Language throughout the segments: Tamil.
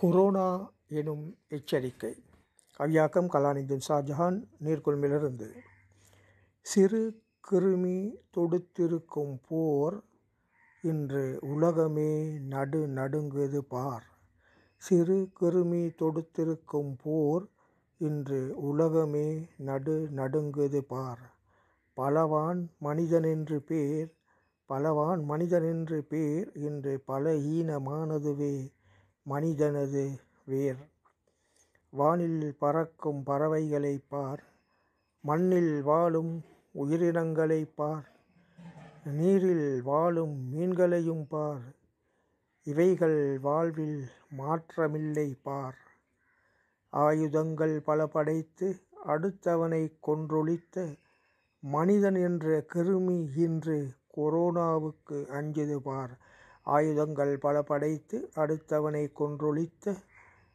கொரோனா எனும் எச்சரிக்கை. கவியாக்கம் கலாநிதி ஷாஜஹான், நீர்கொழும்பிலிருந்து. சிறு கிருமி தொடுத்திருக்கும் போர் இன்று உலகமே நடுங்குது பார். சிறு கிருமி தொடுத்திருக்கும் போர் இன்று உலகமே நடுங்குது பார். பலவான் மனிதனென்று பேர் இன்று பலஹீனமானதுவே மனிதனது வேர். வானில் பறக்கும் பறவைகளைப் பார், மண்ணில் வாழும் உயிரினங்களைப் பார், நீரில் வாழும் மீன்களையும் பார், இவைகள் வாழ்வில் மாற்றமில்லை பார். ஆயுதங்கள் பல படைத்து அடுத்தவனைக் கொன்றொழித்த மனிதன் என்ற கிருமி இன்று கொரோனாவுக்கு அஞ்சுது பார். ஆயுதங்கள் பல படைத்து அடுத்தவனைக் கொன்றொழித்த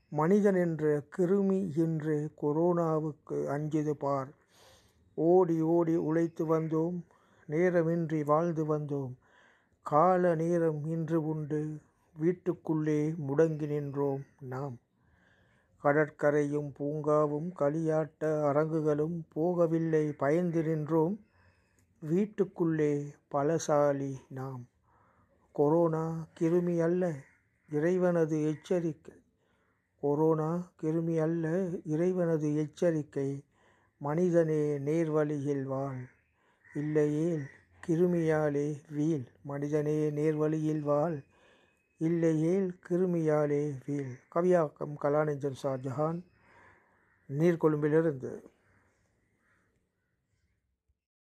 மனிதன் என்ற கிருமி இன்று கொரோனாவுக்கு அஞ்சுது பார். ஓடி ஓடி உழைத்து வந்தோம், நேரமின்றி வாழ்ந்து வந்தோம், கால நேரம் இன்று உண்டு, வீட்டுக்குள்ளே முடங்கி நின்றோம் நாம். கடற்கரையும் பூங்காவும் களியாட்ட அரங்குகளும் போகவில்லை பயந்து நின்றோம், வீட்டுக்குள்ளே பலசாலி நாம். கொரோனா கிருமி அல்ல இறைவனது எச்சரிக்கை. கொரோனா கிருமி அல்ல இறைவனது எச்சரிக்கை. மனிதனே நேர்வழியில் வாழ், இல்லையேல் கிருமியாலே வீழ். மனிதனே நேர்வழியில் வாழ், இல்லையேல் கிருமியாலே வீழ். கவியாக்கம் கலாநிதி ஷாஜஹான், நீர்கொழும்பிலிருந்து.